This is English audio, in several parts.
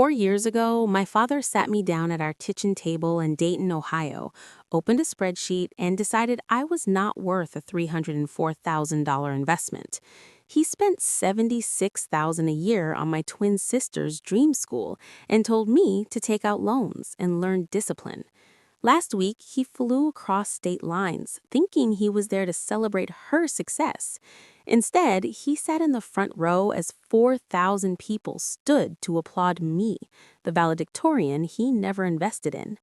4 years ago, my father sat me down at our kitchen table in Dayton, Ohio, opened a spreadsheet, and decided I was not worth a $304,000 investment. He spent $76,000 a year on my twin sister's dream school and told me to take out loans and learn discipline. Last week, he flew across state lines, thinking he was there to celebrate her success. Instead, he sat in the front row as 4,000 people stood to applaud me, the valedictorian he never invested in.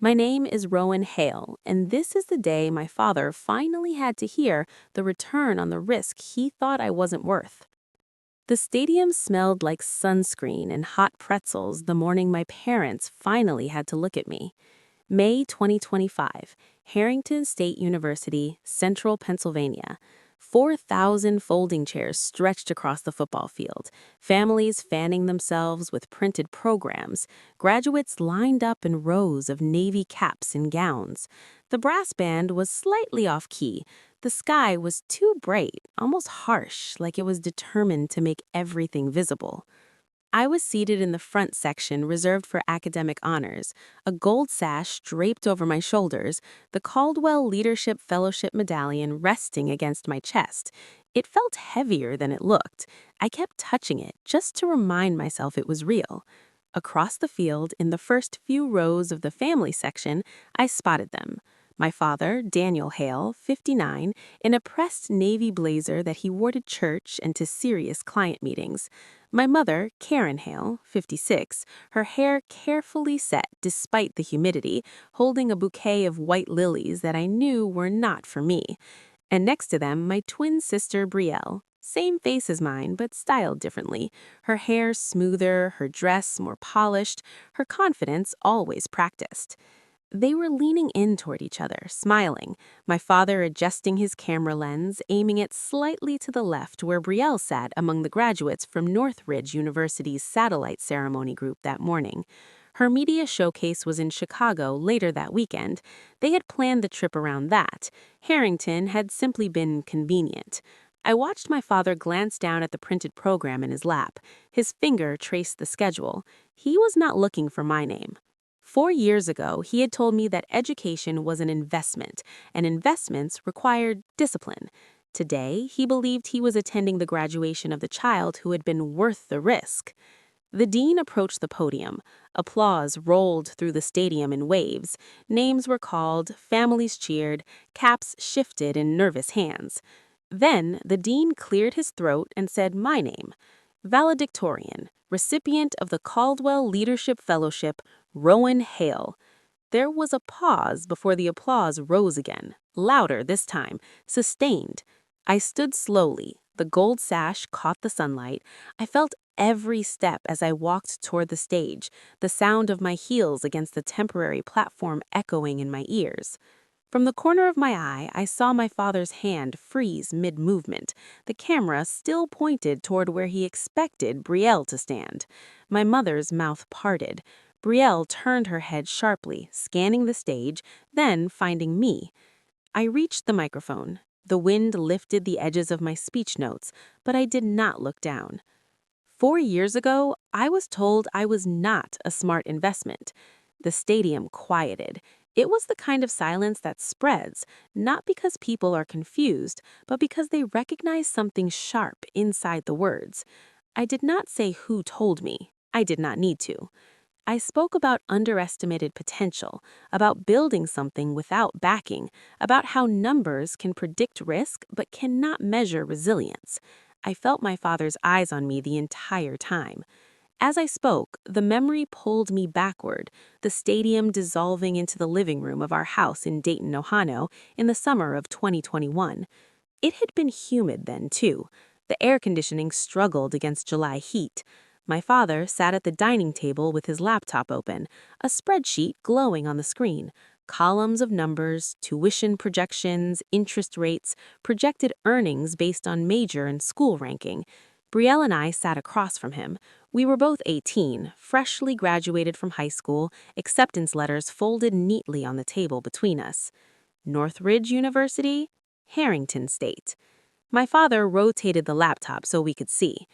My name is Rowan Hale, and this is the day my father finally had to hear the return on the risk he thought I wasn't worth. The stadium smelled like sunscreen and hot pretzels the morning my parents finally had to look at me. May 2025, Harrington State University, Central Pennsylvania. 4,000 folding chairs stretched across the football field, families fanning themselves with printed programs, graduates lined up in rows of navy caps and gowns. The brass band was slightly off key. The sky was too bright, almost harsh, like it was determined to make everything visible. I was seated in the front section reserved for academic honors, a gold sash draped over my shoulders, the Caldwell Leadership Fellowship medallion resting against my chest. It felt heavier than it looked. I kept touching it just to remind myself it was real. Across the field, in the first few rows of the family section, I spotted them. My father, Daniel Hale, 59, in a pressed navy blazer that he wore to church and to serious client meetings. My mother, Karen Hale, 56, her hair carefully set despite the humidity, holding a bouquet of white lilies that I knew were not for me. And next to them, my twin sister, Brielle. Same face as mine, but styled differently. Her hair smoother, her dress more polished, her confidence always practiced. They were leaning in toward each other, smiling, my father adjusting his camera lens, aiming it slightly to the left where Brielle sat among the graduates from Northridge University's satellite ceremony group that morning. Her media showcase was in Chicago later that weekend. They had planned the trip around that. Harrington had simply been convenient. I watched my father glance down at the printed program in his lap. His finger traced the schedule. He was not looking for my name. 4 years ago, he had told me that education was an investment, and investments required discipline. Today, he believed he was attending the graduation of the child who had been worth the risk. The dean approached the podium. Applause rolled through the stadium in waves. Names were called, families cheered, caps shifted in nervous hands. Then, the dean cleared his throat and said my name. Valedictorian, recipient of the Caldwell Leadership Fellowship, Rowan Hale. There was a pause before the applause rose again, louder this time, sustained. I stood slowly. The gold sash caught the sunlight. I felt every step as I walked toward the stage, the sound of my heels against the temporary platform echoing in my ears. From the corner of my eye, I saw my father's hand freeze mid-movement, the camera still pointed toward where he expected Brielle to stand. My mother's mouth parted. Brielle turned her head sharply, scanning the stage, then finding me. I reached the microphone. The wind lifted the edges of my speech notes, but I did not look down. 4 years ago, I was told I was not a smart investment. The stadium quieted. It was the kind of silence that spreads, not because people are confused, but because they recognize something sharp inside the words. I did not say who told me. I did not need to. I spoke about underestimated potential, about building something without backing, about how numbers can predict risk but cannot measure resilience. I felt my father's eyes on me the entire time. As I spoke, the memory pulled me backward, the stadium dissolving into the living room of our house in Dayton, Ohio, in the summer of 2021. It had been humid then, too. The air conditioning struggled against July heat. My father sat at the dining table with his laptop open, a spreadsheet glowing on the screen. Columns of numbers, tuition projections, interest rates, projected earnings based on major and school ranking. Brielle and I sat across from him. We were both 18, freshly graduated from high school, acceptance letters folded neatly on the table between us. Northridge University, Harrington State. My father rotated the laptop so we could see.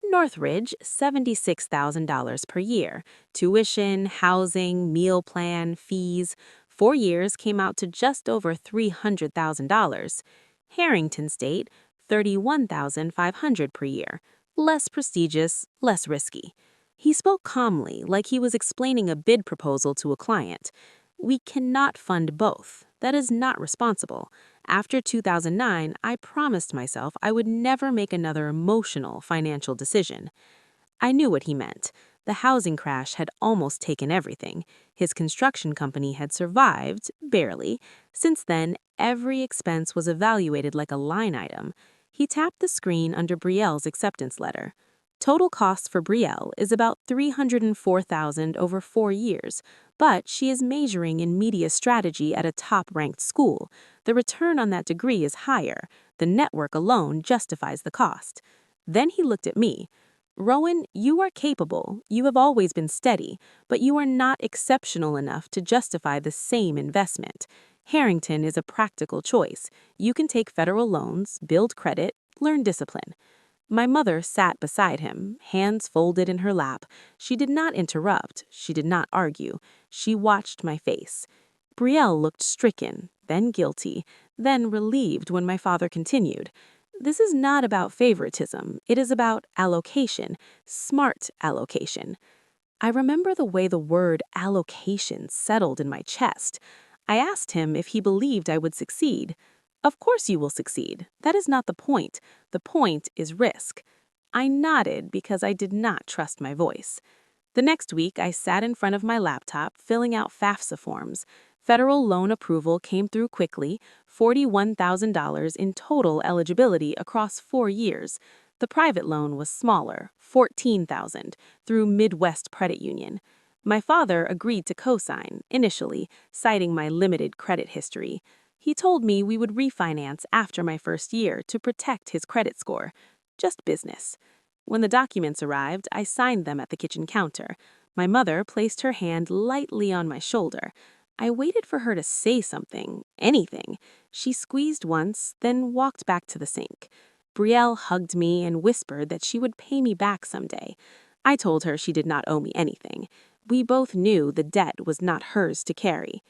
Northridge, $76,000 per year. Tuition, housing, meal plan, fees. 4 years came out to just over $300,000. Harrington State, $31,500 per year. Less prestigious, less risky. He spoke calmly, like he was explaining a bid proposal to a client. We cannot fund both. That is not responsible. After 2009, I promised myself I would never make another emotional financial decision. I knew what he meant. The housing crash had almost taken everything. His construction company had survived, barely. Since then, every expense was evaluated like a line item. He tapped the screen under Brielle's acceptance letter. Total cost for Brielle is about $304,000 over 4 years, but she is majoring in media strategy at a top-ranked school. The return on that degree is higher. The network alone justifies the cost. Then he looked at me. Rowan, you are capable, you have always been steady, but you are not exceptional enough to justify the same investment. Harrington is a practical choice. You can take federal loans, build credit, learn discipline. My mother sat beside him, hands folded in her lap. She did not interrupt, she did not argue. She watched my face. Brielle looked stricken, then guilty, then relieved when my father continued. This is not about favoritism, it is about allocation, smart allocation. I remember the way the word allocation settled in my chest. I asked him if he believed I would succeed. Of course you will succeed. That is not the point. The point is risk. I nodded because I did not trust my voice. The next week, I sat in front of my laptop filling out FAFSA forms. Federal loan approval came through quickly, $41,000 in total eligibility across 4 years. The private loan was smaller, $14,000, through Midwest Credit Union. My father agreed to co-sign, initially, citing my limited credit history. He told me we would refinance after my first year to protect his credit score. Just business. When the documents arrived, I signed them at the kitchen counter. My mother placed her hand lightly on my shoulder. I waited for her to say something, anything. She squeezed once, then walked back to the sink. Brielle hugged me and whispered that she would pay me back someday. I told her she did not owe me anything. We both knew the debt was not hers to carry.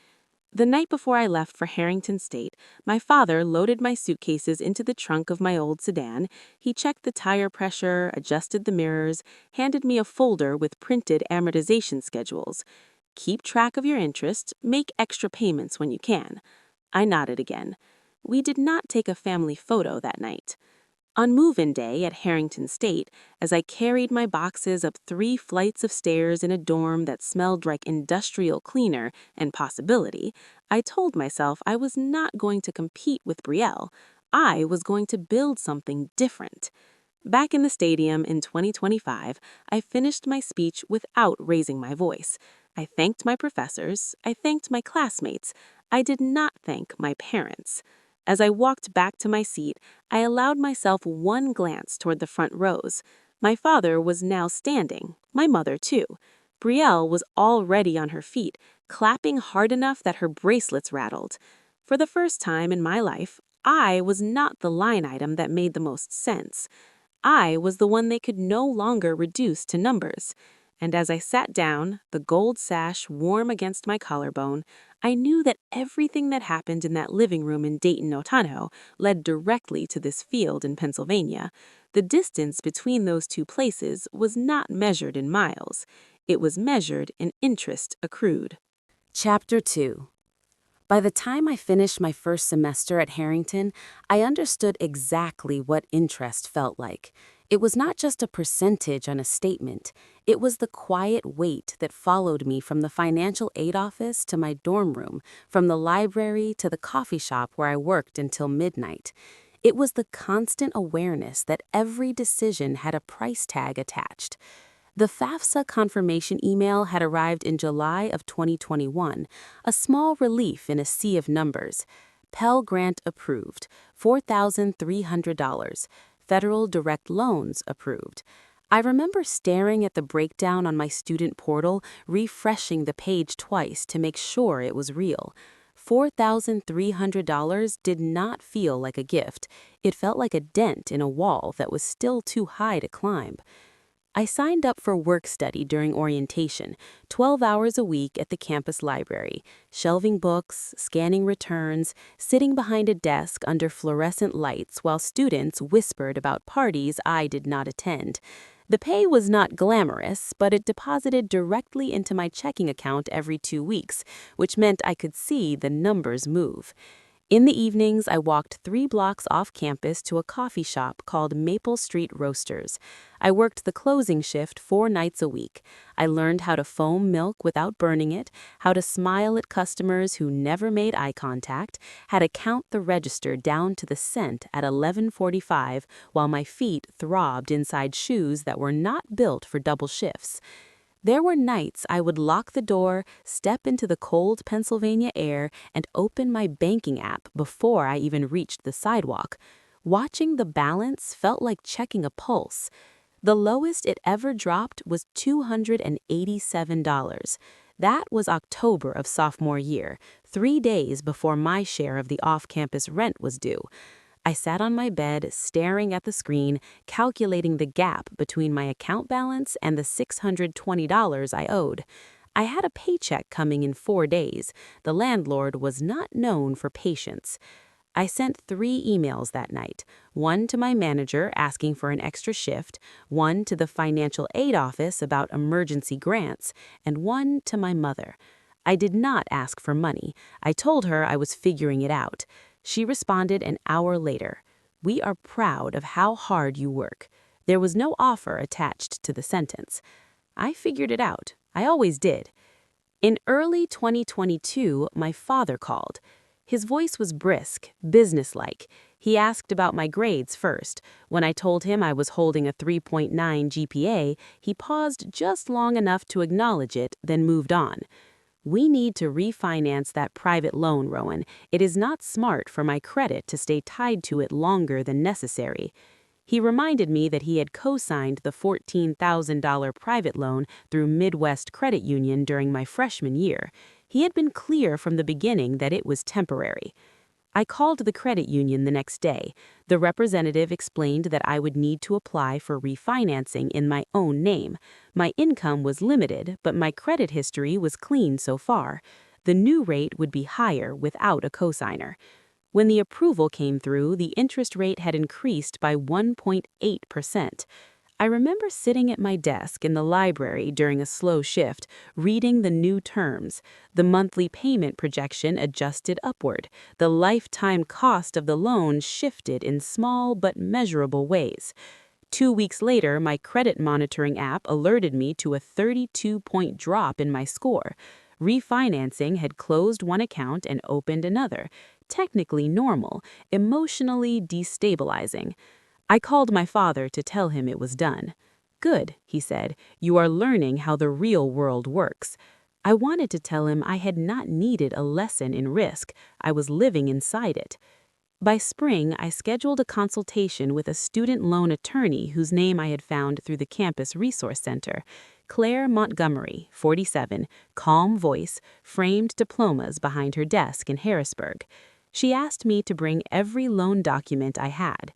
The night before I left for Harrington State, my father loaded my suitcases into the trunk of my old sedan. He checked the tire pressure, adjusted the mirrors, handed me a folder with printed amortization schedules. Keep track of your interest, make extra payments when you can. I nodded again. We did not take a family photo that night. On move-in day at Harrington State, as I carried my boxes up 3 flights of stairs in a dorm that smelled like industrial cleaner and possibility, I told myself I was not going to compete with Brielle. I was going to build something different. Back in the stadium in 2025, I finished my speech without raising my voice. I thanked my professors, I thanked my classmates, I did not thank my parents. As I walked back to my seat, I allowed myself one glance toward the front rows. My father was now standing, my mother too. Brielle was already on her feet, clapping hard enough that her bracelets rattled. For the first time in my life, I was not the line item that made the most sense. I was the one they could no longer reduce to numbers. And as I sat down, the gold sash warm against my collarbone, I knew that everything that happened in that living room in Dayton, Ohio, led directly to this field in Pennsylvania. The distance between those two places was not measured in miles. It was measured in interest accrued. Chapter 2. By the time I finished my first semester at Harrington, I understood exactly what interest felt like. It was not just a percentage on a statement. It was the quiet weight that followed me from the financial aid office to my dorm room, from the library to the coffee shop where I worked until midnight. It was the constant awareness that every decision had a price tag attached. The FAFSA confirmation email had arrived in July of 2021, a small relief in a sea of numbers. Pell Grant approved, $4,300. Federal direct loans approved. I remember staring at the breakdown on my student portal, refreshing the page twice to make sure it was real. $4,300 did not feel like a gift. It felt like a dent in a wall that was still too high to climb. I signed up for work study during orientation, 12 hours a week at the campus library, shelving books, scanning returns, sitting behind a desk under fluorescent lights while students whispered about parties I did not attend. The pay was not glamorous, but it deposited directly into my checking account every 2 weeks, which meant I could see the numbers move. In the evenings, I walked 3 blocks off campus to a coffee shop called Maple Street Roasters. I worked the closing shift 4 nights a week. I learned how to foam milk without burning it, how to smile at customers who never made eye contact, how to count the register down to the cent at 11:45 while my feet throbbed inside shoes that were not built for double shifts. There were nights I would lock the door, step into the cold Pennsylvania air, and open my banking app before I even reached the sidewalk. Watching the balance felt like checking a pulse. The lowest it ever dropped was $287. That was October of sophomore year, 3 days before my share of the off-campus rent was due. I sat on my bed, staring at the screen, calculating the gap between my account balance and the $620 I owed. I had a paycheck coming in 4 days. The landlord was not known for patience. I sent 3 emails that night, one to my manager asking for an extra shift, one to the financial aid office about emergency grants, and one to my mother. I did not ask for money. I told her I was figuring it out. She responded an hour later. "We are proud of how hard you work." There was no offer attached to the sentence. I figured it out. I always did. In early 2022, my father called. His voice was brisk, businesslike. He asked about my grades first. When I told him I was holding a 3.9 GPA, he paused just long enough to acknowledge it, then moved on. "We need to refinance that private loan, Rowan. It is not smart for my credit to stay tied to it longer than necessary." He reminded me that he had co-signed the $14,000 private loan through Midwest Credit Union during my freshman year. He had been clear from the beginning that it was temporary. I called the credit union the next day. The representative explained that I would need to apply for refinancing in my own name. My income was limited, but my credit history was clean so far. The new rate would be higher without a cosigner. When the approval came through, the interest rate had increased by 1.8%. I remember sitting at my desk in the library during a slow shift, reading the new terms. The monthly payment projection adjusted upward. The lifetime cost of the loan shifted in small but measurable ways. 2 weeks later, my credit monitoring app alerted me to a 32-point drop in my score. Refinancing had closed one account and opened another. Technically normal, emotionally destabilizing. I called my father to tell him it was done. "Good," he said. "You are learning how the real world works." I wanted to tell him I had not needed a lesson in risk. I was living inside it. By spring, I scheduled a consultation with a student loan attorney whose name I had found through the Campus Resource Center. Claire Montgomery, 47, calm voice, framed diplomas behind her desk in Harrisburg. She asked me to bring every loan document I had.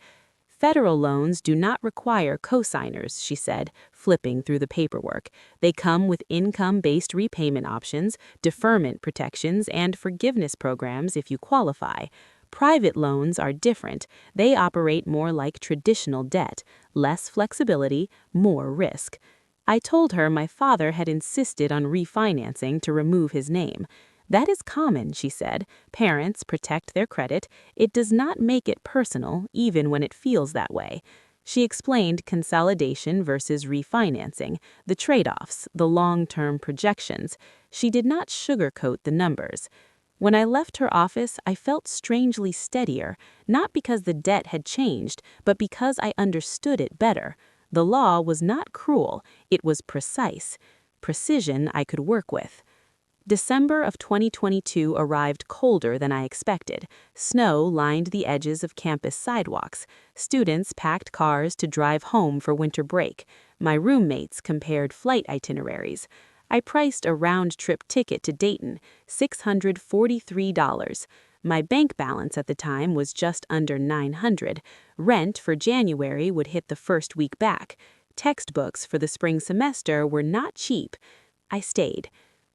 "Federal loans do not require cosigners," she said, flipping through the paperwork. "They come with income-based repayment options, deferment protections, and forgiveness programs if you qualify. Private loans are different. They operate more like traditional debt, less flexibility, more risk." I told her my father had insisted on refinancing to remove his name. "That is common," she said. "Parents protect their credit. It does not make it personal, even when it feels that way." She explained consolidation versus refinancing, the trade-offs, the long-term projections. She did not sugarcoat the numbers. When I left her office, I felt strangely steadier, not because the debt had changed, but because I understood it better. The law was not cruel, it was precise. Precision I could work with. December of 2022 arrived colder than I expected. Snow lined the edges of campus sidewalks. Students packed cars to drive home for winter break. My roommates compared flight itineraries. I priced a round-trip ticket to Dayton, $643. My bank balance at the time was just under $900. Rent for January would hit the first week back. Textbooks for the spring semester were not cheap. I stayed.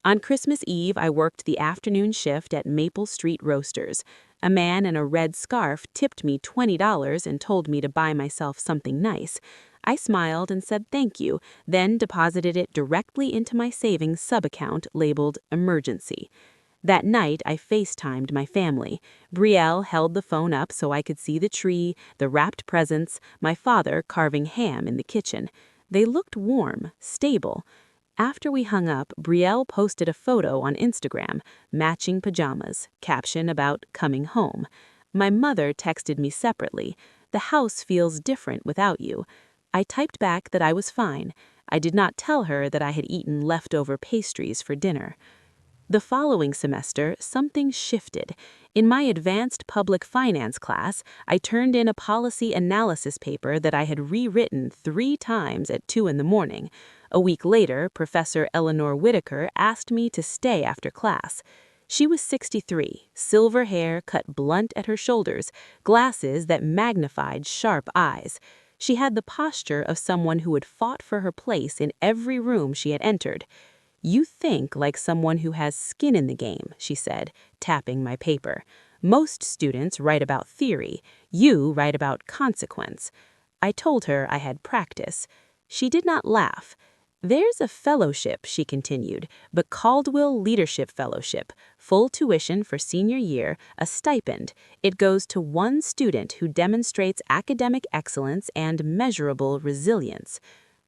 On Christmas Eve, I worked the afternoon shift at Maple Street Roasters. A man in a red scarf tipped me $20 and told me to buy myself something nice. I smiled and said thank you, then deposited it directly into my savings sub-account labeled Emergency. That night, I FaceTimed my family. Brielle held the phone up so I could see the tree, the wrapped presents, my father carving ham in the kitchen. They looked warm, stable. After we hung up, Brielle posted a photo on Instagram, matching pajamas, caption about coming home. My mother texted me separately, "The house feels different without you." I typed back that I was fine. I did not tell her that I had eaten leftover pastries for dinner. The following semester, something shifted. In my advanced public finance class, I turned in a policy analysis paper that I had rewritten 3 times at 2 in the morning. A week later, Professor Eleanor Whitaker asked me to stay after class. She was 63, silver hair cut blunt at her shoulders, glasses that magnified sharp eyes. She had the posture of someone who had fought for her place in every room she had entered. "You think like someone who has skin in the game," she said, tapping my paper. "Most students write about theory. You write about consequence." I told her I had practice. She did not laugh. "There's a fellowship," she continued, "but Caldwell Leadership Fellowship, full tuition for senior year, a stipend. It goes to one student who demonstrates academic excellence and measurable resilience."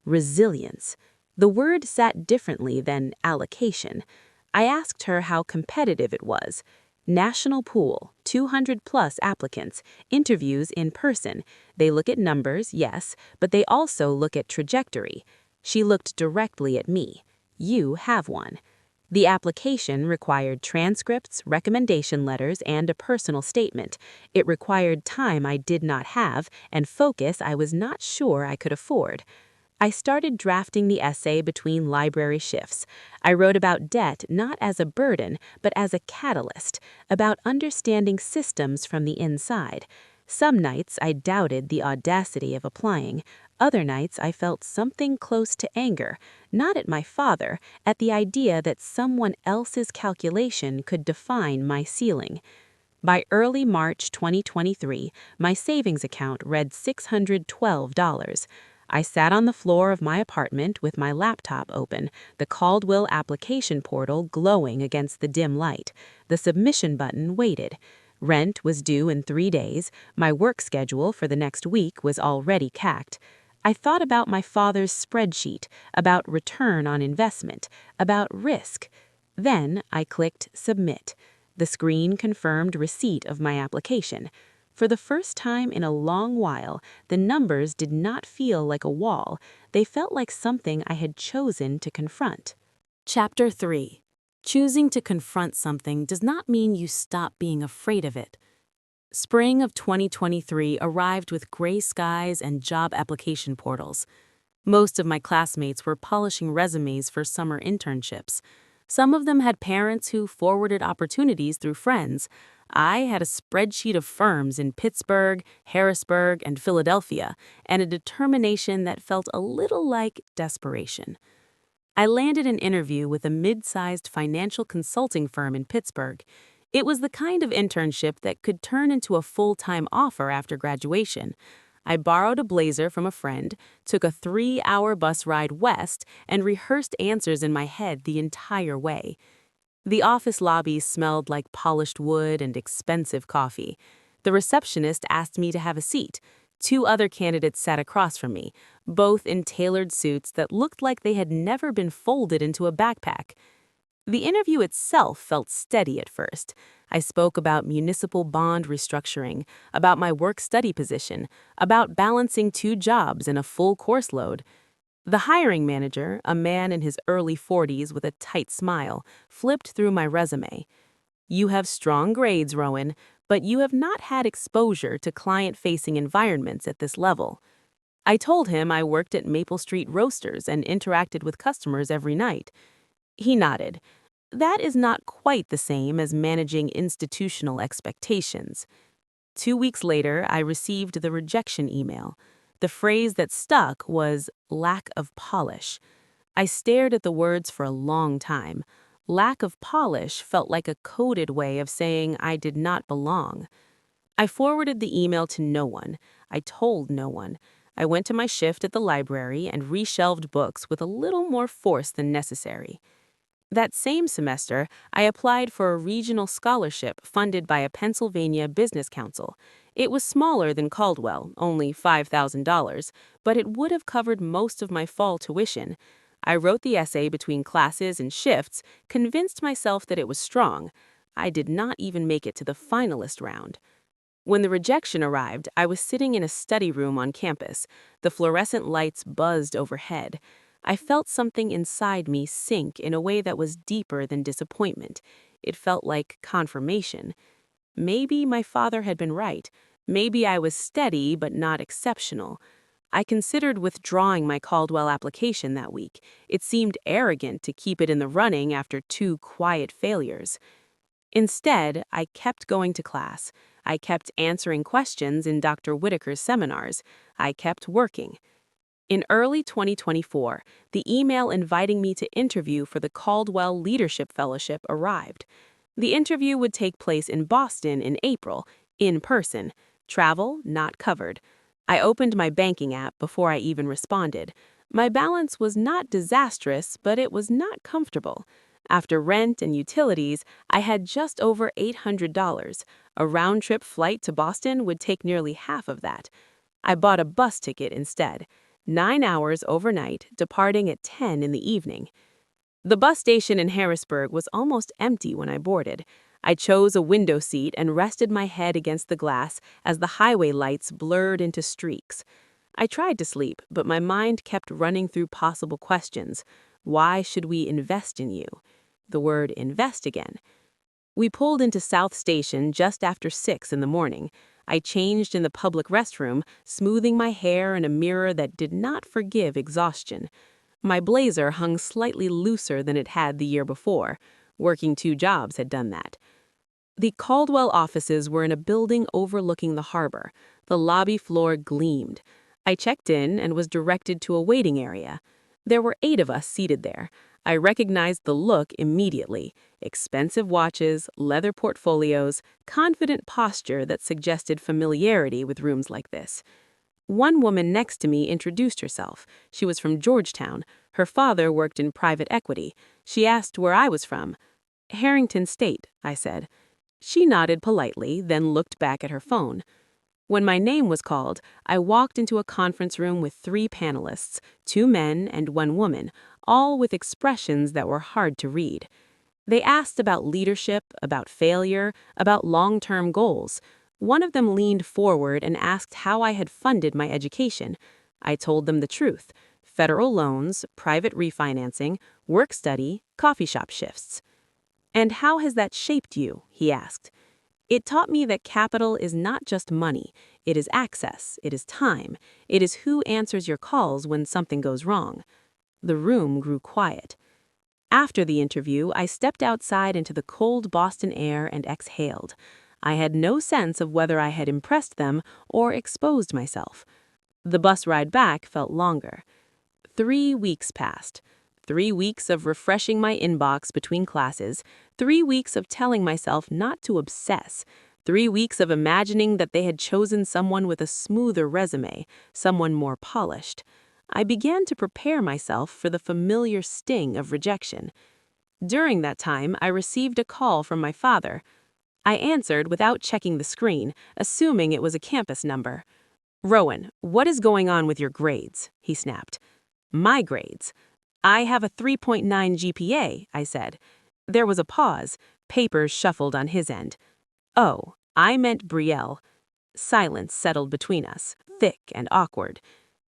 Resilience. The word sat differently than allocation. I asked her how competitive it was. National pool, 200+ applicants, interviews in person. They look at numbers, yes, but they also look at trajectory. She looked directly at me. "You have one." The application required transcripts, recommendation letters, and a personal statement. It required time I did not have and focus I was not sure I could afford. I started drafting the essay between library shifts. I wrote about debt not as a burden, but as a catalyst, about understanding systems from the inside. Some nights I doubted the audacity of applying. Other nights I felt something close to anger, not at my father, at the idea that someone else's calculation could define my ceiling. By early March 2023, my savings account read $612. I sat on the floor of my apartment with my laptop open, the Caldwell application portal glowing against the dim light. The submission button waited. Rent was due in 3 days. My work schedule for the next week was already cacked. I thought about my father's spreadsheet, about return on investment, about risk. Then I clicked Submit. The screen confirmed receipt of my application. For the first time in a long while, the numbers did not feel like a wall. They felt like something I had chosen to confront. Chapter 3. Choosing to confront something does not mean you stop being afraid of it. Spring of 2023 arrived with gray skies and job application portals. Most of my classmates were polishing resumes for summer internships. Some of them had parents who forwarded opportunities through friends. I had a spreadsheet of firms in Pittsburgh, Harrisburg, and Philadelphia, and a determination that felt a little like desperation. I landed an interview with a mid-sized financial consulting firm in Pittsburgh. It was the kind of internship that could turn into a full-time offer after graduation. I borrowed a blazer from a friend, took a 3-hour bus ride west, and rehearsed answers in my head the entire way. The office lobby smelled like polished wood and expensive coffee. The receptionist asked me to have a seat. 2 other candidates sat across from me, both in tailored suits that looked like they had never been folded into a backpack. The interview itself felt steady at first. I spoke about municipal bond restructuring, about my work-study position, about balancing 2 jobs and a full course load. The hiring manager, a man in his early 40s with a tight smile, flipped through my resume. "You have strong grades, Rowan, but you have not had exposure to client-facing environments at this level." I told him I worked at Maple Street Roasters and interacted with customers every night. He nodded. "That is not quite the same as managing institutional expectations." 2 weeks later, I received the rejection email. The phrase that stuck was lack of polish. I stared at the words for a long time. Lack of polish felt like a coded way of saying I did not belong. I forwarded the email to no one. I told no one. I went to my shift at the library and reshelved books with a little more force than necessary. That same semester, I applied for a regional scholarship funded by a Pennsylvania business council. It was smaller than Caldwell, only $5,000, but it would have covered most of my fall tuition. I wrote the essay between classes and shifts, convinced myself that it was strong. I did not even make it to the finalist round. When the rejection arrived, I was sitting in a study room on campus. The fluorescent lights buzzed overhead. I felt something inside me sink in a way that was deeper than disappointment. It felt like confirmation. Maybe my father had been right. Maybe I was steady but not exceptional. I considered withdrawing my Caldwell application that week. It seemed arrogant to keep it in the running after 2 quiet failures. Instead, I kept going to class. I kept answering questions in Dr. Whitaker's seminars. I kept working. In early 2024, the email inviting me to interview for the Caldwell Leadership Fellowship arrived. The interview would take place in Boston in April, in person. Travel not covered. I opened my banking app before I even responded. My balance was not disastrous, but it was not comfortable. After rent and utilities, I had just over $800. A round-trip flight to Boston would take nearly half of that. I bought a bus ticket instead. 9 hours overnight, departing at 10 in the evening. The bus station in Harrisburg was almost empty when I boarded. I chose a window seat and rested my head against the glass as the highway lights blurred into streaks. I tried to sleep, but my mind kept running through possible questions. Why should we invest in you? The word invest again. We pulled into South Station just after 6 in the morning. I changed in the public restroom, smoothing my hair in a mirror that did not forgive exhaustion. My blazer hung slightly looser than it had the year before. Working 2 jobs had done that. The Caldwell offices were in a building overlooking the harbor. The lobby floor gleamed. I checked in and was directed to a waiting area. There were 8 of us seated there. I recognized the look immediately. Expensive watches, leather portfolios, confident posture that suggested familiarity with rooms like this. One woman next to me introduced herself. She was from Georgetown. Her father worked in private equity. She asked where I was from. Harrington State, I said. She nodded politely, then looked back at her phone. When my name was called, I walked into a conference room with 3 panelists, 2 men and 1 woman, all with expressions that were hard to read. They asked about leadership, about failure, about long-term goals. One of them leaned forward and asked how I had funded my education. I told them the truth: federal loans, private refinancing, work study, coffee shop shifts. "And how has that shaped you?" he asked. "It taught me that capital is not just money. It is access, it is time, it is who answers your calls when something goes wrong." The room grew quiet. After the interview, I stepped outside into the cold Boston air and exhaled. I had no sense of whether I had impressed them or exposed myself. The bus ride back felt longer. 3 weeks passed. 3 weeks of refreshing my inbox between classes, 3 weeks of telling myself not to obsess, 3 weeks of imagining that they had chosen someone with a smoother resume, someone more polished. I began to prepare myself for the familiar sting of rejection. During that time, I received a call from my father. I answered without checking the screen, assuming it was a campus number. "Rowan, what is going on with your grades?" he snapped. "My grades." "I have a 3.9 GPA, I said. There was a pause. Papers shuffled on his end. "Oh, I meant Brielle." Silence settled between us, thick and awkward.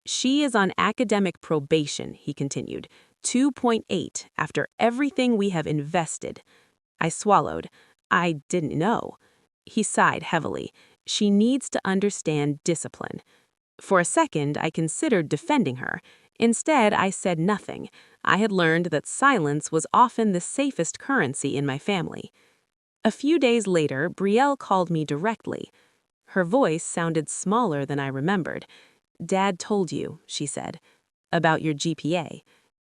"She is on academic probation," he continued. 2.8 after everything we have invested." I swallowed. I didn't know. He sighed heavily. "She needs to understand discipline." For a second, I considered defending her. Instead, I said nothing. I had learned that silence was often the safest currency in my family. A few days later, Brielle called me directly. Her voice sounded smaller than I remembered. "Dad told you," she said. "About your GPA."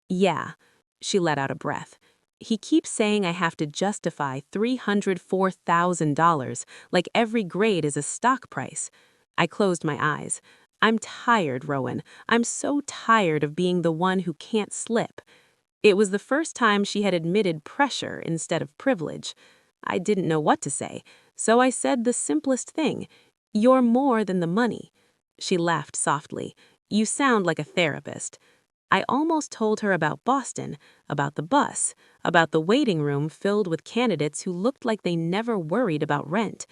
"Yeah." She let out a breath. "He keeps saying I have to justify $304,000, like every grade is a stock price." I closed my eyes. I'm tired, Rowan. I'm so tired of being the one who can't slip. It was the first time she had admitted pressure instead of privilege. I didn't know what to say, so I said the simplest thing. "You're more than the money." She laughed softly. "You sound like a therapist." I almost told her about Boston, about the bus, about the waiting room filled with candidates who looked like they never worried about rent.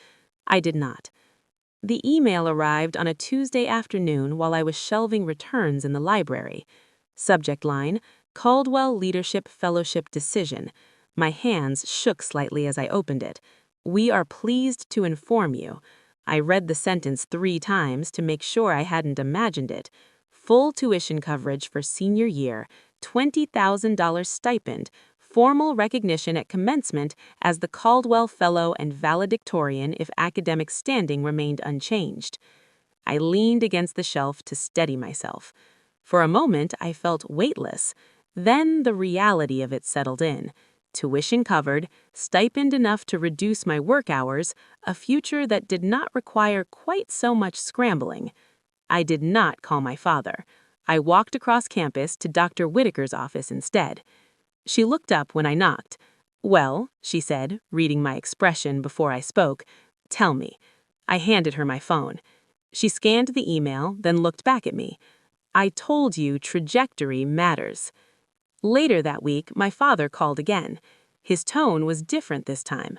I did not. The email arrived on a Tuesday afternoon while I was shelving returns in the library. Subject line, Caldwell Leadership Fellowship Decision. My hands shook slightly as I opened it. "We are pleased to inform you." I read the sentence 3 times to make sure I hadn't imagined it. Full tuition coverage for senior year, $20,000 stipend, formal recognition at commencement as the Caldwell Fellow and valedictorian if academic standing remained unchanged. I leaned against the shelf to steady myself. For a moment, I felt weightless. Then the reality of it settled in. Tuition covered, stipend enough to reduce my work hours, a future that did not require quite so much scrambling. I did not call my father. I walked across campus to Dr. Whitaker's office instead. She looked up when I knocked. "Well," she said, reading my expression before I spoke, "tell me." I handed her my phone. She scanned the email, then looked back at me. "I told you trajectory matters." Later that week, my father called again. His tone was different this time.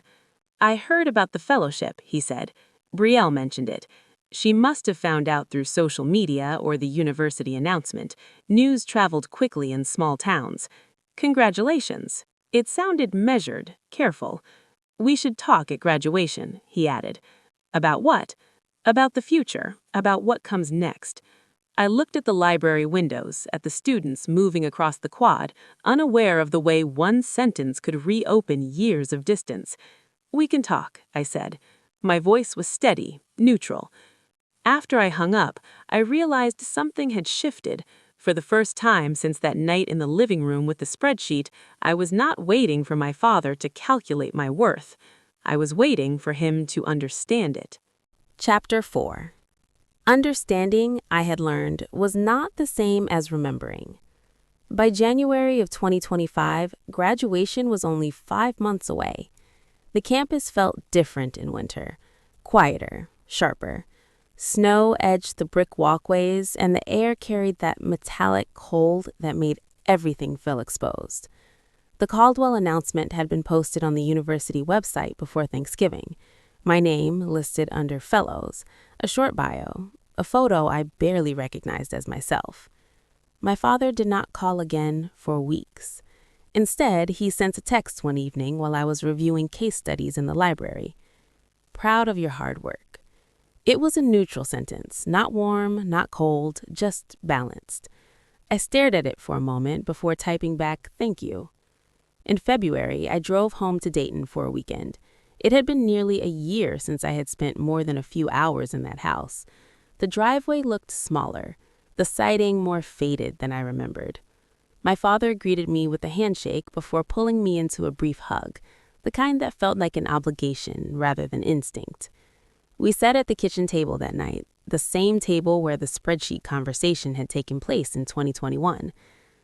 "I heard about the fellowship," he said. "Brielle mentioned it. She must have found out through social media or the university announcement. News traveled quickly in small towns. Congratulations." It sounded measured, careful. "We should talk at graduation," he added. "About what?" "About the future, about what comes next." I looked at the library windows, at the students moving across the quad, unaware of the way one sentence could reopen years of distance. "We can talk," I said. My voice was steady, neutral. After I hung up, I realized something had shifted. For the first time since that night in the living room with the spreadsheet, I was not waiting for my father to calculate my worth. I was waiting for him to understand it. Chapter 4. Understanding, I had learned, was not the same as remembering. By January of 2025, graduation was only 5 months away. The campus felt different in winter, quieter, sharper. Snow edged the brick walkways, and the air carried that metallic cold that made everything feel exposed. The Caldwell announcement had been posted on the university website before Thanksgiving. My name listed under Fellows, a short bio, a photo I barely recognized as myself. My father did not call again for weeks. Instead, he sent a text one evening while I was reviewing case studies in the library. "Proud of your hard work." It was a neutral sentence, not warm, not cold, just balanced. I stared at it for a moment before typing back, "Thank you." In February, I drove home to Dayton for a weekend. It had been nearly a year since I had spent more than a few hours in that house. The driveway looked smaller, the siding more faded than I remembered. My father greeted me with a handshake before pulling me into a brief hug, the kind that felt like an obligation rather than instinct. We sat at the kitchen table that night, the same table where the spreadsheet conversation had taken place in 2021.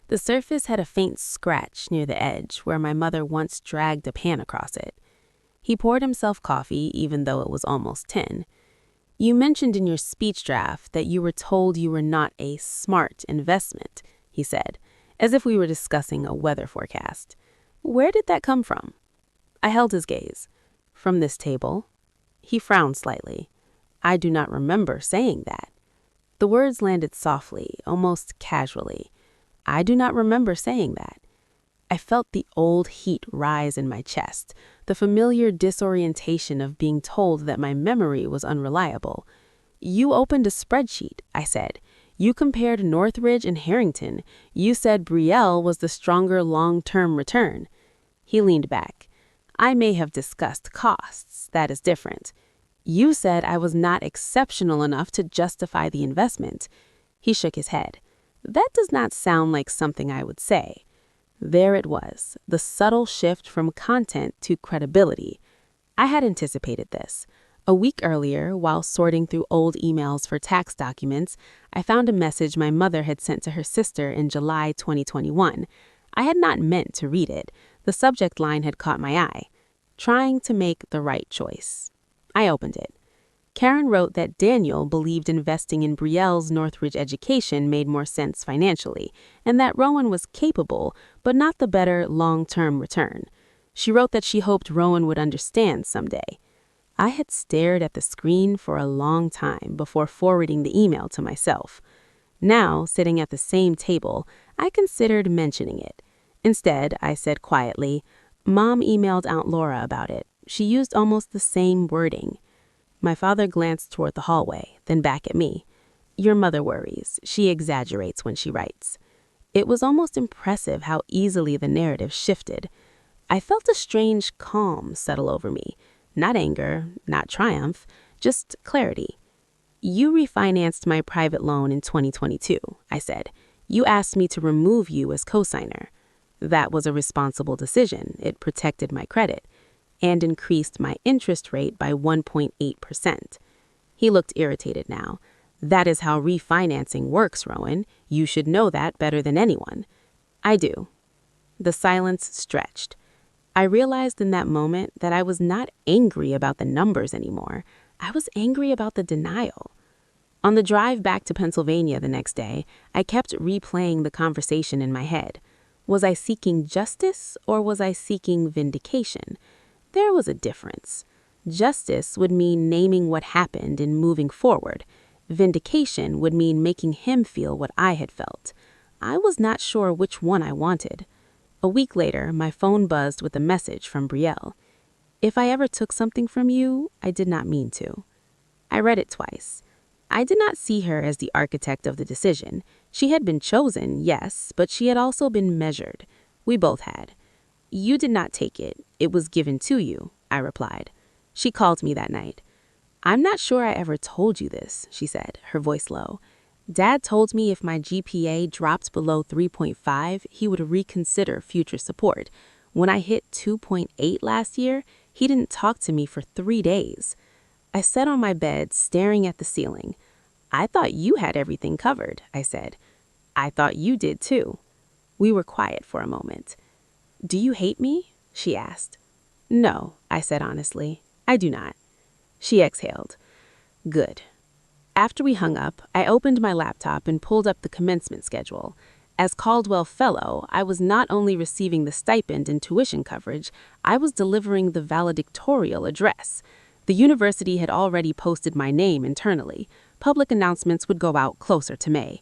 The surface had a faint scratch near the edge where my mother once dragged a pan across it. He poured himself coffee even though it was almost 10. "You mentioned in your speech draft that you were told you were not a smart investment," he said, as if we were discussing a weather forecast. "Where did that come from?" I held his gaze. "From this table." He frowned slightly. "I do not remember saying that." The words landed softly, almost casually. "I do not remember saying that." I felt the old heat rise in my chest, the familiar disorientation of being told that my memory was unreliable. "You opened a spreadsheet," I said. "You compared Northridge and Harrington. You said Brielle was the stronger long-term return." He leaned back. "I may have discussed costs. That is different. You said I was not exceptional enough to justify the investment." He shook his head. That does not sound like something I would say. There it was, the subtle shift from content to credibility. I had anticipated this. A week earlier, while sorting through old emails for tax documents, I found a message my mother had sent to her sister in July 2021. I had not meant to read it. The subject line had caught my eye. Trying to make the right choice. I opened it. Karen wrote that Daniel believed investing in Brielle's Northridge education made more sense financially, and that Rowan was capable, but not the better long-term return. She wrote that she hoped Rowan would understand someday. I had stared at the screen for a long time before forwarding the email to myself. Now, sitting at the same table, I considered mentioning it. Instead, I said quietly, "Mom emailed Aunt Laura about it. She used almost the same wording." My father glanced toward the hallway, then back at me. "Your mother worries. She exaggerates when she writes." It was almost impressive how easily the narrative shifted. I felt a strange calm settle over me. Not anger, not triumph, just clarity. "You refinanced my private loan in 2022, I said. "You asked me to remove you as cosigner. That was a responsible decision. It protected my credit and increased my interest rate by 1.8%. He looked irritated now. "That is how refinancing works, Rowan. You should know that better than anyone." "I do." The silence stretched. I realized in that moment that I was not angry about the numbers anymore. I was angry about the denial. On the drive back to Pennsylvania the next day, I kept replaying the conversation in my head. Was I seeking justice or was I seeking vindication? There was a difference. Justice would mean naming what happened and moving forward. Vindication would mean making him feel what I had felt. I was not sure which one I wanted. A week later, my phone buzzed with a message from Brielle. "If I ever took something from you, I did not mean to." I read it twice. I did not see her as the architect of the decision. She had been chosen, yes, but she had also been measured. We both had. "You did not take it. It was given to you," I replied. She called me that night. "I'm not sure I ever told you this," she said, her voice low. "Dad told me if my GPA dropped below 3.5, he would reconsider future support. When I hit 2.8 last year, he didn't talk to me for 3 days." I sat on my bed, staring at the ceiling. "I thought you had everything covered," I said. "I thought you did too." We were quiet for a moment. "Do you hate me?" she asked. "No," I said honestly. "I do not." She exhaled. "Good." After we hung up, I opened my laptop and pulled up the commencement schedule. As Caldwell Fellow, I was not only receiving the stipend and tuition coverage, I was delivering the valedictorial address. The university had already posted my name internally. Public announcements would go out closer to May.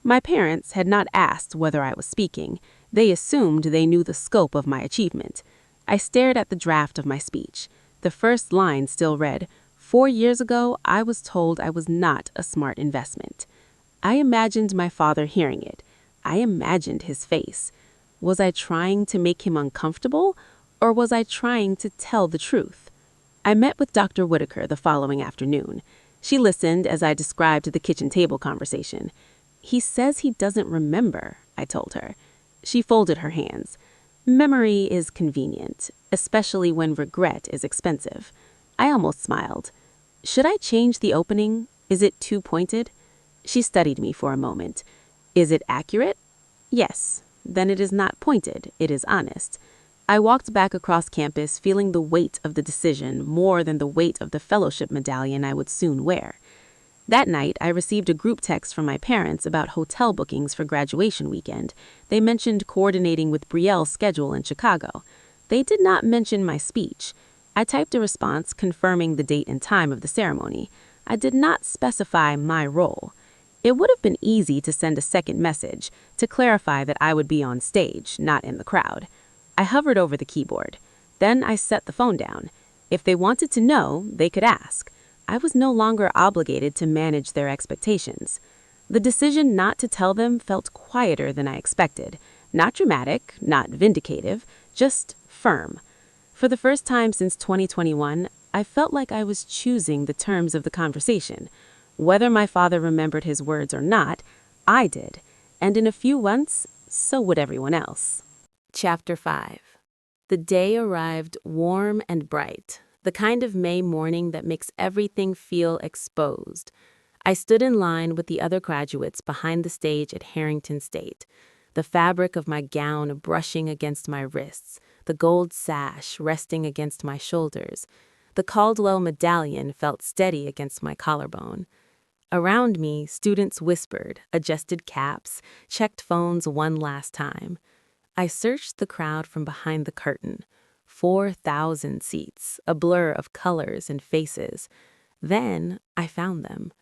My parents had not asked whether I was speaking. They assumed they knew the scope of my achievement. I stared at the draft of my speech. The first line still read, "4 years ago, I was told I was not a smart investment." I imagined my father hearing it. I imagined his face. Was I trying to make him uncomfortable, or was I trying to tell the truth? I met with Dr. Whitaker the following afternoon. She listened as I described the kitchen table conversation. "He says he doesn't remember," I told her. She folded her hands. "Memory is convenient, especially when regret is expensive." I almost smiled. "Should I change the opening? Is it too pointed?" She studied me for a moment. "Is it accurate?" "Yes." "Then it is not pointed, it is honest." I walked back across campus feeling the weight of the decision more than the weight of the fellowship medallion I would soon wear. That night, I received a group text from my parents about hotel bookings for graduation weekend. They mentioned coordinating with Brielle's schedule in Chicago. They did not mention my speech. I typed a response confirming the date and time of the ceremony. I did not specify my role. It would have been easy to send a second message to clarify that I would be on stage, not in the crowd. I hovered over the keyboard. Then I set the phone down. If they wanted to know, they could ask. I was no longer obligated to manage their expectations. The decision not to tell them felt quieter than I expected. Not dramatic, not vindicative, just firm. For the first time since 2021, I felt like I was choosing the terms of the conversation. Whether my father remembered his words or not, I did, and in a few months, so would everyone else. Chapter 5. The day arrived warm and bright, the kind of May morning that makes everything feel exposed. I stood in line with the other graduates behind the stage at Harrington State, the fabric of my gown brushing against my wrists, the gold sash resting against my shoulders. The Caldwell medallion felt steady against my collarbone. Around me, students whispered, adjusted caps, checked phones one last time. I searched the crowd from behind the curtain. 4,000 seats, a blur of colors and faces. Then I found them.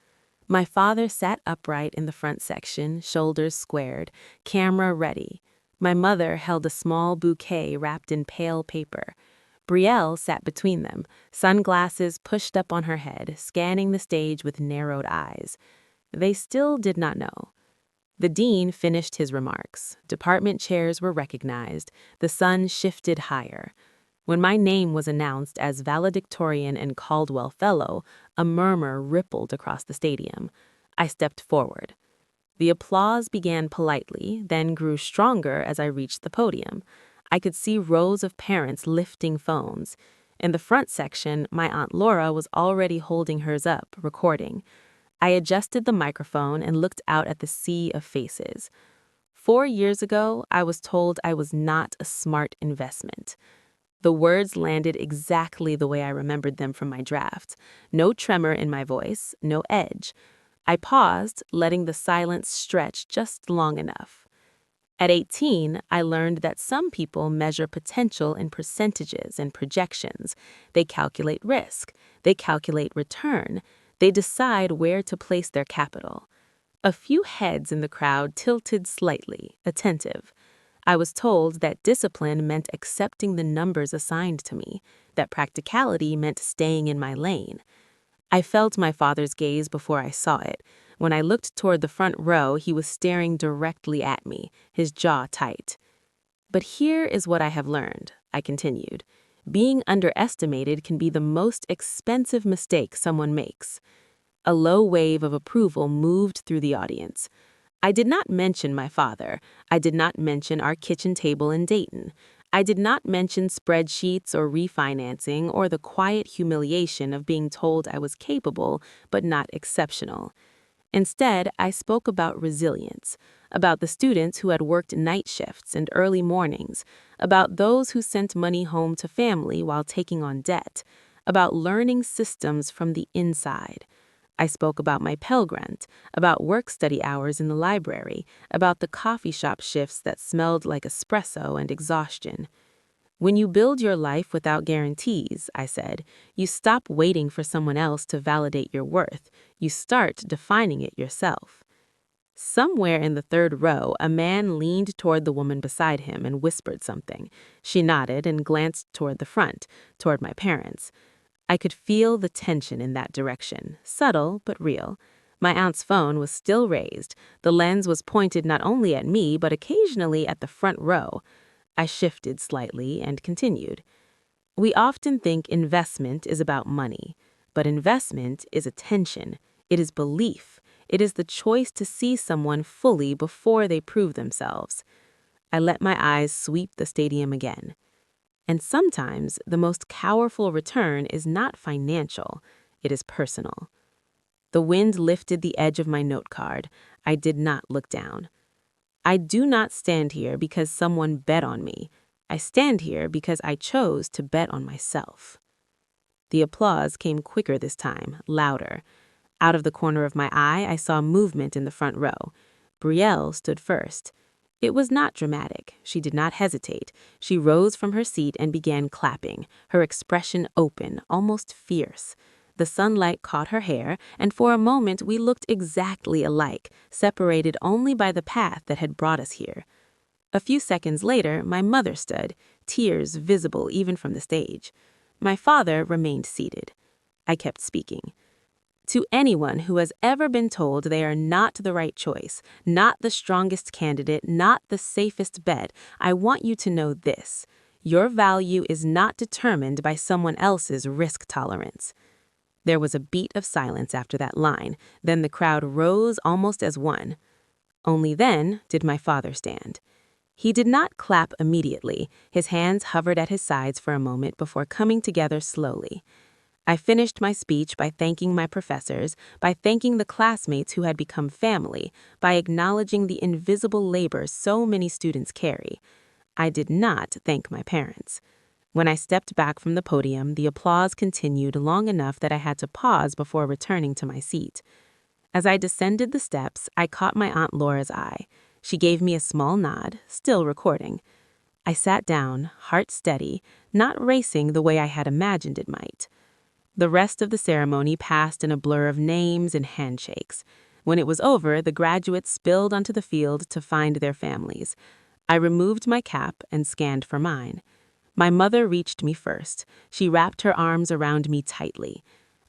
My father sat upright in the front section, shoulders squared, camera ready. My mother held a small bouquet wrapped in pale paper. Brielle sat between them, sunglasses pushed up on her head, scanning the stage with narrowed eyes. They still did not know. The dean finished his remarks. Department chairs were recognized. The sun shifted higher. When my name was announced as valedictorian and Caldwell Fellow, a murmur rippled across the stadium. I stepped forward. The applause began politely, then grew stronger as I reached the podium. I could see rows of parents lifting phones. In the front section, my Aunt Laura was already holding hers up, recording. I adjusted the microphone and looked out at the sea of faces. 4 years ago, I was told I was not a smart investment. The words landed exactly the way I remembered them from my draft. No tremor in my voice, no edge. I paused, letting the silence stretch just long enough. At 18, I learned that some people measure potential in percentages and projections. They calculate risk. They calculate return. They decide where to place their capital. A few heads in the crowd tilted slightly, attentive. I was told that discipline meant accepting the numbers assigned to me, that practicality meant staying in my lane. I felt my father's gaze before I saw it. When I looked toward the front row, he was staring directly at me, his jaw tight. But here is what I have learned, I continued. Being underestimated can be the most expensive mistake someone makes. A low wave of approval moved through the audience. I did not mention my father. I did not mention our kitchen table in Dayton. I did not mention spreadsheets or refinancing or the quiet humiliation of being told I was capable but not exceptional. Instead, I spoke about resilience, about the students who had worked night shifts and early mornings, about those who sent money home to family while taking on debt, about learning systems from the inside. I spoke about my Pell Grant, about work-study hours in the library, about the coffee shop shifts that smelled like espresso and exhaustion. When you build your life without guarantees, I said, you stop waiting for someone else to validate your worth. You start defining it yourself. Somewhere in the third row, a man leaned toward the woman beside him and whispered something. She nodded and glanced toward the front, toward my parents. I could feel the tension in that direction, subtle but real. My aunt's phone was still raised. The lens was pointed not only at me, but occasionally at the front row. I shifted slightly and continued. We often think investment is about money, but investment is attention. It is belief. It is the choice to see someone fully before they prove themselves. I let my eyes sweep the stadium again. And sometimes the most powerful return is not financial, it is personal. The wind lifted the edge of my note card. I did not look down. I do not stand here because someone bet on me. I stand here because I chose to bet on myself. The applause came quicker this time, louder. Out of the corner of my eye, I saw movement in the front row. Brielle stood first. It was not dramatic. She did not hesitate. She rose from her seat and began clapping, her expression open, almost fierce. The sunlight caught her hair, and for a moment we looked exactly alike, separated only by the path that had brought us here. A few seconds later, my mother stood, tears visible even from the stage. My father remained seated. I kept speaking. To anyone who has ever been told they are not the right choice, not the strongest candidate, not the safest bet, I want you to know this. Your value is not determined by someone else's risk tolerance. There was a beat of silence after that line. Then the crowd rose almost as one. Only then did my father stand. He did not clap immediately. His hands hovered at his sides for a moment before coming together slowly. I finished my speech by thanking my professors, by thanking the classmates who had become family, by acknowledging the invisible labor so many students carry. I did not thank my parents. When I stepped back from the podium, the applause continued long enough that I had to pause before returning to my seat. As I descended the steps, I caught my Aunt Laura's eye. She gave me a small nod, still recording. I sat down, heart steady, not racing the way I had imagined it might. The rest of the ceremony passed in a blur of names and handshakes. When it was over, the graduates spilled onto the field to find their families. I removed my cap and scanned for mine. My mother reached me first. She wrapped her arms around me tightly.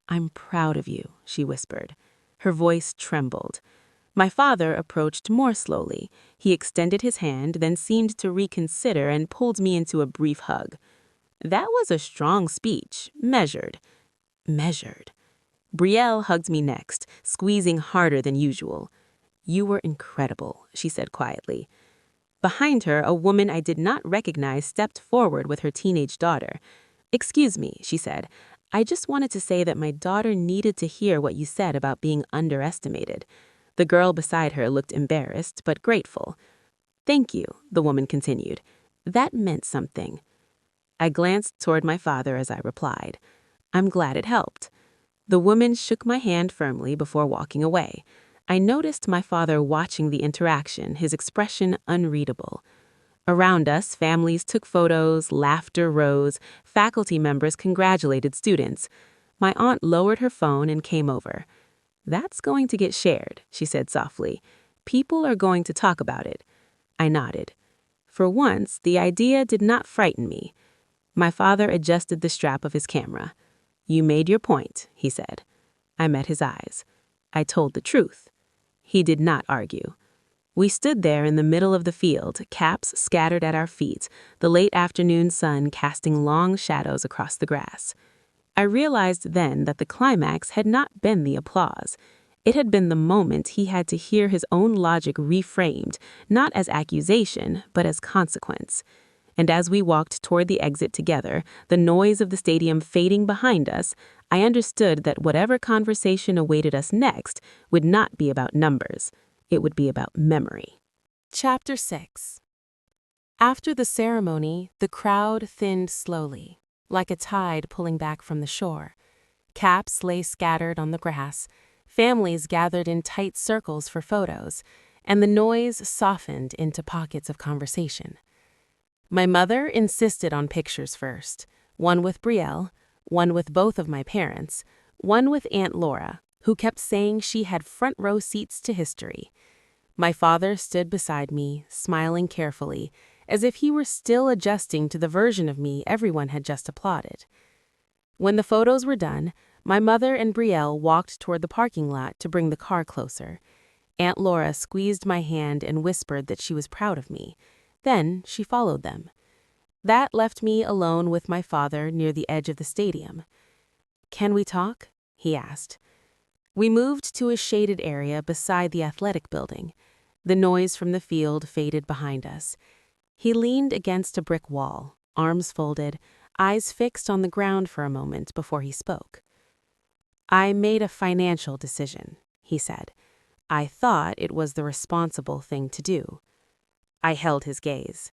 "I'm proud of you," she whispered. Her voice trembled. My father approached more slowly. He extended his hand, then seemed to reconsider and pulled me into a brief hug. That was a strong speech, measured. Brielle hugged me next, squeezing harder than usual. "You were incredible," she said quietly. Behind her, a woman I did not recognize stepped forward with her teenage daughter. "Excuse me," she said. "I just wanted to say that my daughter needed to hear what you said about being underestimated." The girl beside her looked embarrassed but grateful. "Thank you," the woman continued. "That meant something." I glanced toward my father as I replied. "I'm glad it helped." The woman shook my hand firmly before walking away. I noticed my father watching the interaction, his expression unreadable. Around us, families took photos, laughter rose, faculty members congratulated students. My aunt lowered her phone and came over. "That's going to get shared," she said softly. "People are going to talk about it." I nodded. For once, the idea did not frighten me. My father adjusted the strap of his camera. "You made your point," he said. I met his eyes. I told the truth. He did not argue. We stood there in the middle of the field, caps scattered at our feet, the late afternoon sun casting long shadows across the grass. I realized then that the climax had not been the applause. It had been the moment he had to hear his own logic reframed, not as accusation, but as consequence. And as we walked toward the exit together, the noise of the stadium fading behind us, I understood that whatever conversation awaited us next would not be about numbers. It would be about memory. Chapter 6. After the ceremony, the crowd thinned slowly, like a tide pulling back from the shore. Caps lay scattered on the grass, families gathered in tight circles for photos, and the noise softened into pockets of conversation. My mother insisted on pictures first, one with Brielle, one with both of my parents, one with Aunt Laura, who kept saying she had front row seats to history. My father stood beside me, smiling carefully, as if he were still adjusting to the version of me everyone had just applauded. When the photos were done, my mother and Brielle walked toward the parking lot to bring the car closer. Aunt Laura squeezed my hand and whispered that she was proud of me. Then she followed them. That left me alone with my father near the edge of the stadium. "Can we talk?" he asked. We moved to a shaded area beside the athletic building. The noise from the field faded behind us. He leaned against a brick wall, arms folded, eyes fixed on the ground for a moment before he spoke. "I made a financial decision," he said. "I thought it was the responsible thing to do." I held his gaze.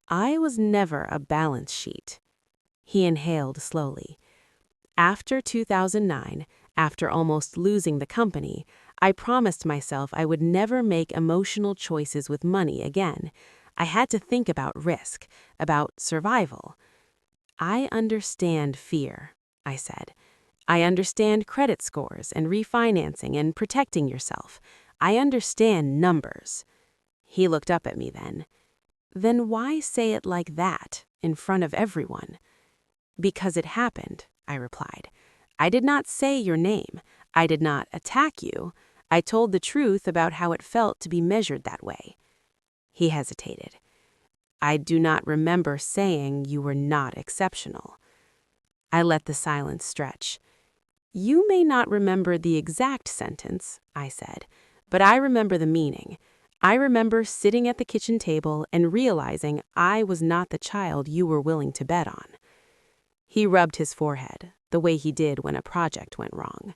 I was never a balance sheet. He inhaled slowly. After 2009, after almost losing the company, I promised myself I would never make emotional choices with money again. I had to think about risk, about survival. "I understand fear," I said. "I understand credit scores and refinancing and protecting yourself. I understand numbers." He looked up at me then. "Then why say it like that, in front of everyone?" "Because it happened," I replied. "I did not say your name. I did not attack you. I told the truth about how it felt to be measured that way." He hesitated. "I do not remember saying you were not exceptional." I let the silence stretch. "You may not remember the exact sentence," I said, "but I remember the meaning. I remember sitting at the kitchen table and realizing I was not the child you were willing to bet on." He rubbed his forehead, the way he did when a project went wrong.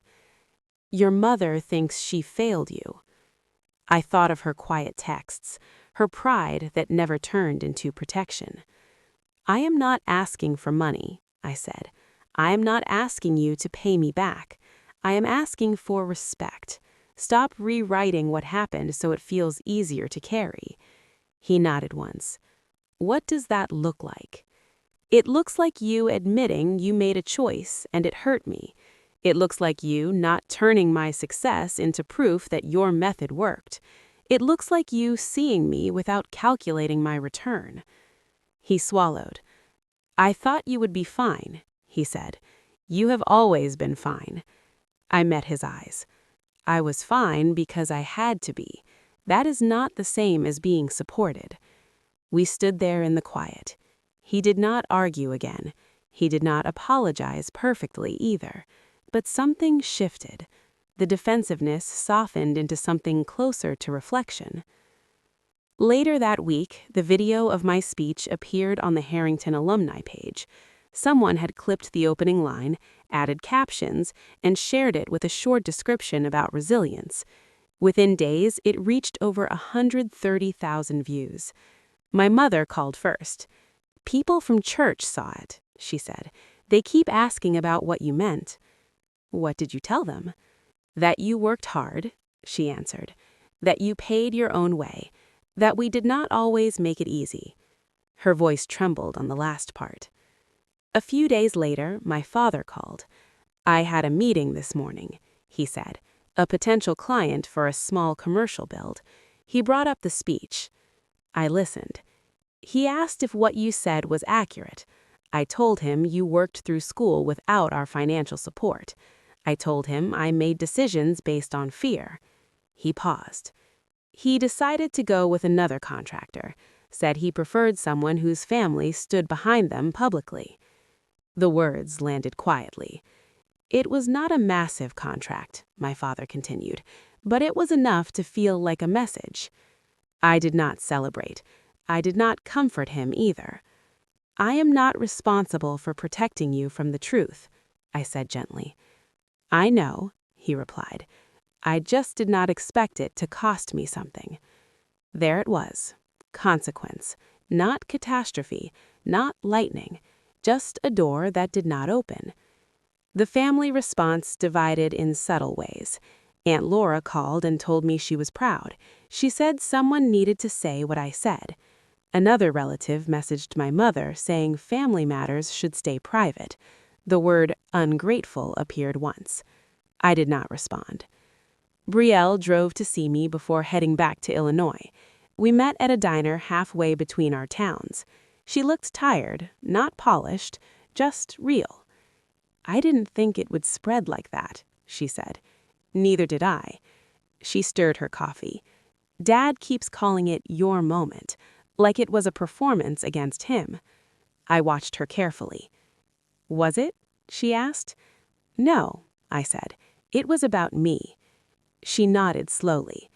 "Your mother thinks she failed you." I thought of her quiet texts, her pride that never turned into protection. "I am not asking for money," I said. "I am not asking you to pay me back. I am asking for respect. Stop rewriting what happened so it feels easier to carry." He nodded once. "What does that look like?" "It looks like you admitting you made a choice and it hurt me. It looks like you not turning my success into proof that your method worked. It looks like you seeing me without calculating my return." He swallowed. "I thought you would be fine," he said. "You have always been fine." I met his eyes. "I was fine because I had to be. That is not the same as being supported." We stood there in the quiet. He did not argue again. He did not apologize perfectly either. But something shifted. The defensiveness softened into something closer to reflection. Later that week, the video of my speech appeared on the Harrington alumni page. Someone had clipped the opening line, added captions, and shared it with a short description about resilience. Within days, it reached over 130,000 views. My mother called first. "People from church saw it," she said. "They keep asking about what you meant." "What did you tell them?" "That you worked hard," she answered. "That you paid your own way. That we did not always make it easy." Her voice trembled on the last part. A few days later, my father called. "I had a meeting this morning," he said. "A potential client for a small commercial build. He brought up the speech." I listened. "He asked if what you said was accurate. I told him you worked through school without our financial support. I told him I made decisions based on fear." He paused. "He decided to go with another contractor. Said he preferred someone whose family stood behind them publicly." The words landed quietly. "It was not a massive contract," my father continued, "but it was enough to feel like a message." I did not celebrate. I did not comfort him either. "I am not responsible for protecting you from the truth," I said gently. "I know," he replied. "I just did not expect it to cost me something." There it was. Consequence. Not catastrophe. Not lightning. Just a door that did not open. The family response divided in subtle ways. Aunt Laura called and told me she was proud. She said someone needed to say what I said. Another relative messaged my mother saying family matters should stay private. The word ungrateful appeared once. I did not respond. Brielle drove to see me before heading back to Illinois. We met at a diner halfway between our towns. She looked tired, not polished, just real. "I didn't think it would spread like that," she said. "Neither did I." She stirred her coffee. "Dad keeps calling it your moment, like it was a performance against him." I watched her carefully. "Was it?" she asked. "No," I said. "It was about me." She nodded slowly.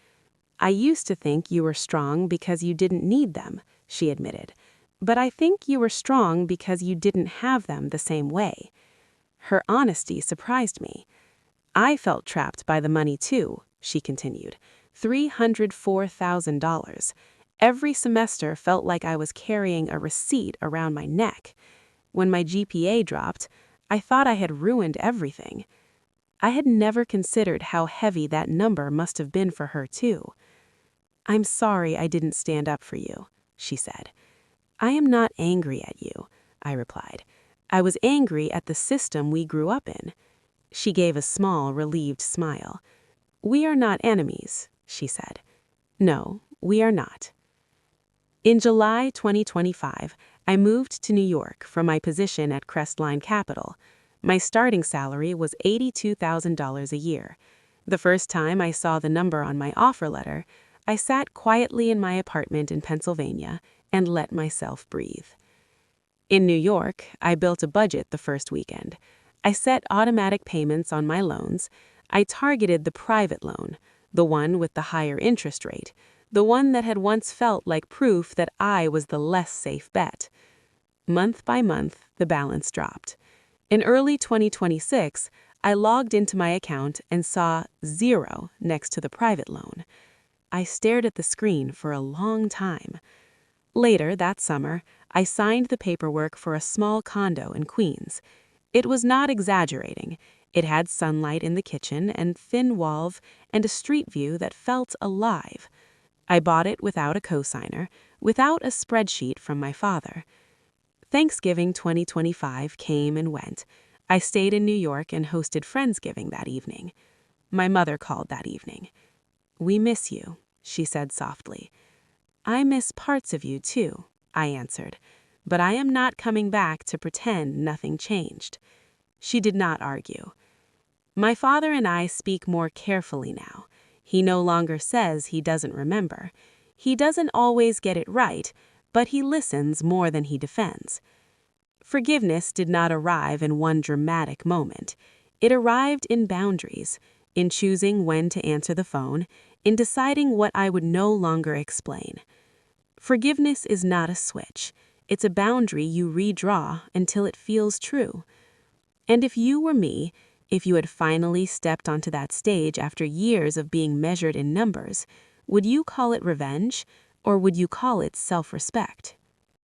"I used to think you were strong because you didn't need them," she admitted. "But I think you were strong because you didn't have them the same way." Her honesty surprised me. "I felt trapped by the money too," she continued. $304,000. Every semester felt like I was carrying a receipt around my neck. When my GPA dropped, I thought I had ruined everything. I had never considered how heavy that number must have been for her too. "I'm sorry I didn't stand up for you," she said. "I am not angry at you," I replied. "I was angry at the system we grew up in." She gave a small, relieved smile. "We are not enemies," she said. "No, we are not." In July 2025, I moved to New York from my position at Crestline Capital. My starting salary was $82,000 a year. The first time I saw the number on my offer letter, I sat quietly in my apartment in Pennsylvania and let myself breathe. In New York, I built a budget the first weekend. I set automatic payments on my loans. I targeted the private loan, the one with the higher interest rate, the one that had once felt like proof that I was the less safe bet. Month by month, the balance dropped. In early 2026, I logged into my account and saw 0 next to the private loan. I stared at the screen for a long time. Later that summer, I signed the paperwork for a small condo in Queens. It was not exaggerating. It had sunlight in the kitchen and thin walls and a street view that felt alive. I bought it without a cosigner, without a spreadsheet from my father. Thanksgiving 2025 came and went. I stayed in New York and hosted Friendsgiving that evening. My mother called that evening. "We miss you," she said softly. "I miss parts of you too," I answered, "but I am not coming back to pretend nothing changed." She did not argue. My father and I speak more carefully now. He no longer says he doesn't remember. He doesn't always get it right, but he listens more than he defends. Forgiveness did not arrive in one dramatic moment. It arrived in boundaries, in choosing when to answer the phone, in deciding what I would no longer explain. Forgiveness is not a switch. It's a boundary you redraw until it feels true. And if you were me, if you had finally stepped onto that stage after years of being measured in numbers, would you call it revenge, or would you call it self-respect?